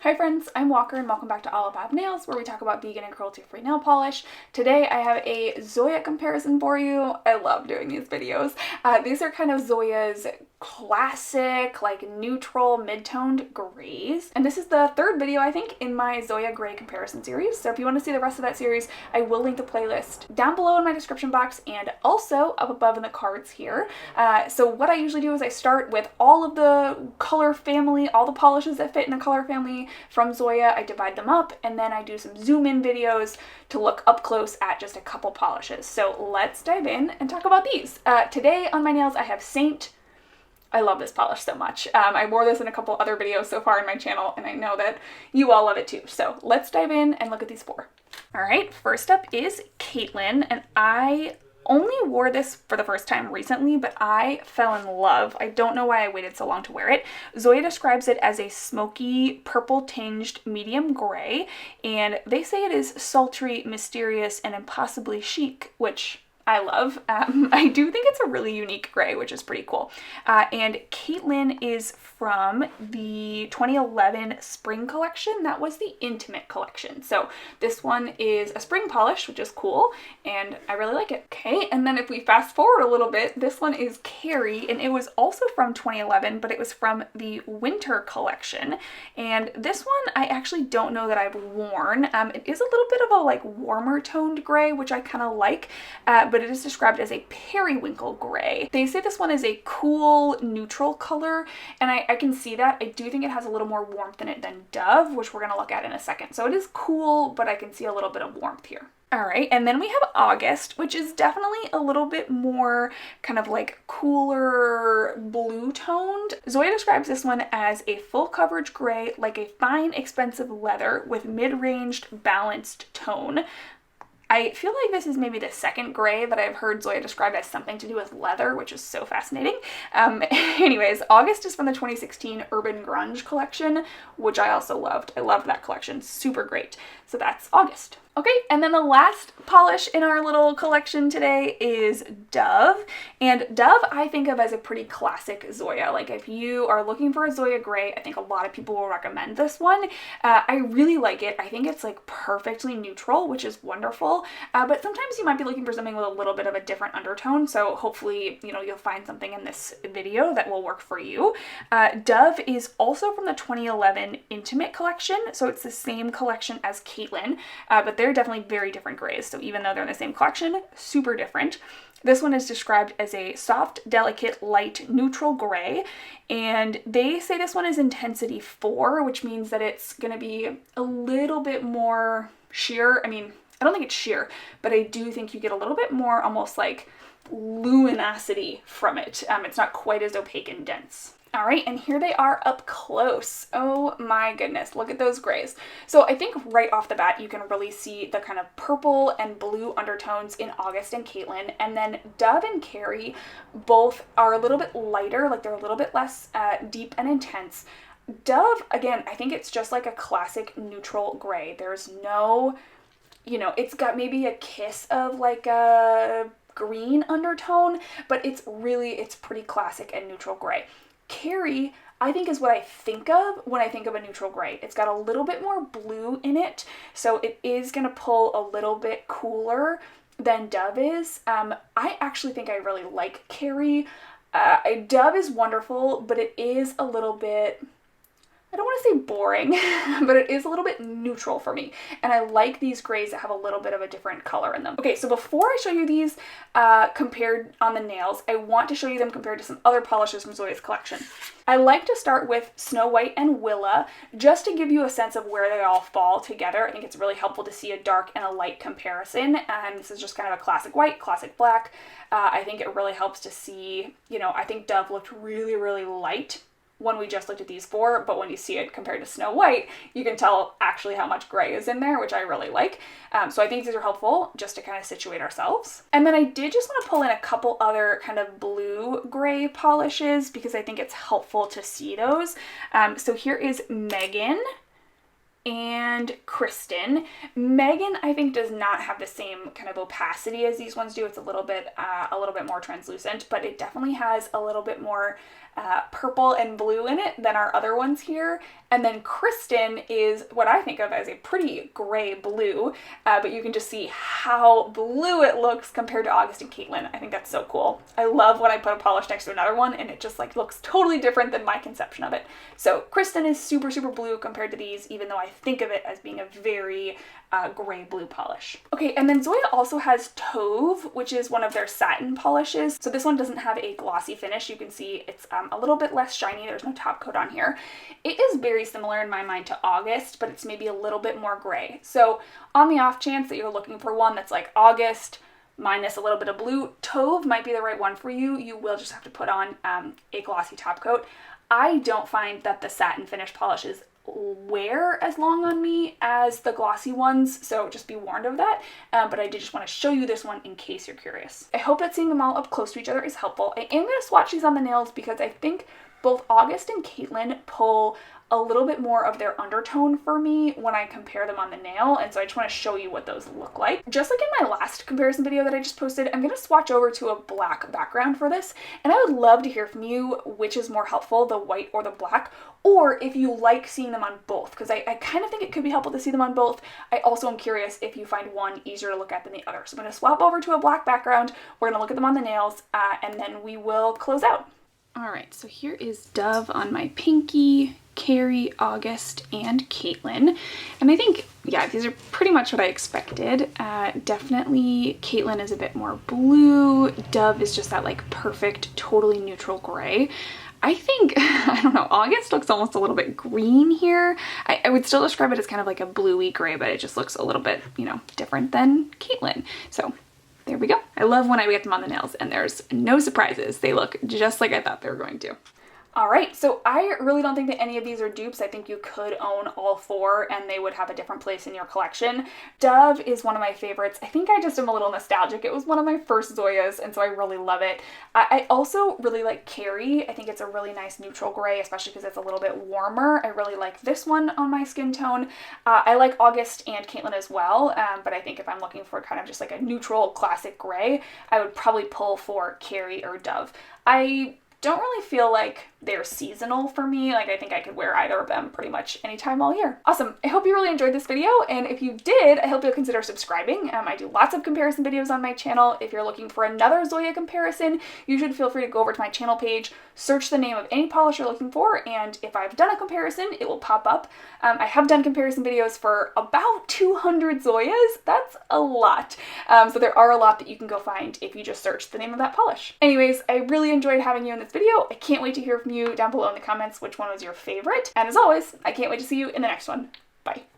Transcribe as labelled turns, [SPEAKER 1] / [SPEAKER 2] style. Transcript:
[SPEAKER 1] Hi friends, I'm Walker and welcome back to All About Nails, where we talk about vegan and cruelty-free nail polish. Today I have a Zoya comparison for you. I love doing these videos. These are kind of Zoya's classic, like neutral, mid-toned grays. And this is the third video, I think, in my Zoya gray comparison series. So if you want to see the rest of that series, I will link the playlist down below in my description box and also up above in the cards here. So what I usually do is I start with all of the color family, all the polishes that fit in the color family from Zoya. I divide them up and then I do some zoom in videos to look up close at just a couple polishes. So let's dive in and talk about these. Today on my nails I have Saint. I love this polish so much. I wore this in a couple other videos so far in my channel, and I know that you all love it too. So let's dive in and look at these four. All right, first up is Caitlin, and I only wore this for the first time recently, but I fell in love. I don't know why I waited so long to wear it. Zoya describes it as a smoky, purple-tinged medium gray, and they say it is sultry, mysterious, and impossibly chic, which I love. I do think it's a really unique gray, which is pretty cool. And Caitlin is from the 2011 spring collection. That was the intimate collection. So this one is a spring polish, which is cool, and I really like it. Okay, and then if we fast forward a little bit, this one is Carey, and it was also from 2011, but it was from the winter collection. And this one I actually don't know that I've worn. It is a little bit of a like warmer toned gray, which I kind of like, but it is described as a periwinkle gray. They say this one is a cool neutral color, and I can see that. I do think it has a little more warmth in it than Dove, which we're going to look at in a second. So it is cool, but I can see a little bit of warmth here. All right, and then we have August, which is definitely a little bit more kind of like cooler blue toned. Zoya describes this one as a full coverage gray, like a fine expensive leather with mid-ranged balanced tone. I feel like this is maybe the second gray that I've heard Zoya describe as something to do with leather, which is so fascinating. Anyways, August is from the 2016 Urban Grunge collection, which I also loved. I loved that collection, super great. So that's August. Okay, and then the last polish in our little collection today is Dove. And Dove I think of as a pretty classic Zoya. Like if you are looking for a Zoya gray, I think a lot of people will recommend this one. I really like it. I think it's like perfectly neutral, which is wonderful. But sometimes you might be looking for something with a little bit of a different undertone. So hopefully, you'll find something in this video that will work for you. Dove is also from the 2011 Intimate collection. So it's the same collection as Caitlin, but they're definitely very different grays. So even though they're in the same collection, super different. This one is described as a soft, delicate, light, neutral gray. And they say this one is intensity 4, which means that it's going to be a little bit more sheer. I mean, I don't think it's sheer, but I do think you get a little bit more almost like luminosity from it. It's not quite as opaque and dense. All right, and here they are up close. Oh my goodness, look at those grays. So I think right off the bat, you can really see the kind of purple and blue undertones in August and Caitlin, and then Dove and Carey both are a little bit lighter, like they're a little bit less deep and intense. Dove, again, I think it's just like a classic neutral gray. There's no, it's got maybe a kiss of like a green undertone, but it's pretty classic and neutral gray. Carey, I think, is what I think of when I think of a neutral gray. It's got a little bit more blue in it, so it is going to pull a little bit cooler than Dove is. I actually think I really like Carey. Dove is wonderful, but it is a little bit, I don't want to say boring, but it is a little bit neutral for me. And I like these grays that have a little bit of a different color in them. Okay, so before I show you these compared on the nails, I want to show you them compared to some other polishes from Zoya's collection. I like to start with Snow White and Willa, just to give you a sense of where they all fall together. I think it's really helpful to see a dark and a light comparison. And this is just kind of a classic white, classic black. I think it really helps to see, I think Dove looked really, really light when we just looked at these four, but when you see it compared to Snow White, you can tell actually how much gray is in there, which I really like. So I think these are helpful just to kind of situate ourselves. And then I did just want to pull in a couple other kind of blue-gray polishes because I think it's helpful to see those. So here is Megan and Kristen. Megan, I think, does not have the same kind of opacity as these ones do. It's a little bit more translucent, but it definitely has a little bit more purple and blue in it than our other ones here. And then Kristen is what I think of as a pretty gray blue, but you can just see how blue it looks compared to August and Caitlin. I think that's so cool. I love when I put a polish next to another one and it just like looks totally different than my conception of it. So Kristen is super, super blue compared to these, even though I think of it as being a very gray blue polish. Okay, and then Zoya also has Tauve, which is one of their satin polishes. So this one doesn't have a glossy finish. You can see it's a little bit less shiny. There's no top coat on here. It is very similar in my mind to August, but it's maybe a little bit more gray. So on the off chance that you're looking for one that's like August minus a little bit of blue, Tauve might be the right one for you. You will just have to put on a glossy top coat. I don't find that the satin finish polishes wear as long on me as the glossy ones, so just be warned of that, but I did just want to show you this one in case you're curious. I hope that seeing them all up close to each other is helpful. I am going to swatch these on the nails because I think both August and Caitlin pull a little bit more of their undertone for me when I compare them on the nail, and so I just want to show you what those look like. Just like in my last comparison video that I just posted, I'm going to swatch over to a black background for this, and I would love to hear from you which is more helpful, the white or the black, or if you like seeing them on both, because I kind of think it could be helpful to see them on both. I also am curious if you find one easier to look at than the other. So I'm going to swap over to a black background, we're going to look at them on the nails, and then we will close out. Alright, so here is Dove on my pinky, Carey, August, and Caitlin. And I think, yeah, these are pretty much what I expected. Definitely Caitlin is a bit more blue. Dove is just that like perfect, totally neutral gray. I think, I don't know, August looks almost a little bit green here. I would still describe it as kind of like a bluey gray, but it just looks a little bit, you know, different than Caitlin. So there we go. I love when I get them on the nails and there's no surprises. They look just like I thought they were going to. All right, so I really don't think that any of these are dupes. I think you could own all four and they would have a different place in your collection. Dove is one of my favorites. I think I just am a little nostalgic. It was one of my first Zoyas, and so I really love it. I also really like Carey. I think it's a really nice neutral gray, especially because it's a little bit warmer. I really like this one on my skin tone. I like August and Caitlin as well, but I think if I'm looking for kind of just like a neutral classic gray, I would probably pull for Carey or Dove. I don't really feel like they're seasonal for me. Like I think I could wear either of them pretty much anytime all year. Awesome. I hope you really enjoyed this video, and if you did, I hope you'll consider subscribing. I do lots of comparison videos on my channel. If you're looking for another Zoya comparison, you should feel free to go over to my channel page, search the name of any polish you're looking for, and if I've done a comparison, it will pop up. I have done comparison videos for about 200 Zoyas. That's a lot. So there are a lot that you can go find if you just search the name of that polish. Anyways, I really enjoyed having you in this video. I can't wait to hear from you down below in the comments which one was your favorite. And as always, I can't wait to see you in the next one. Bye.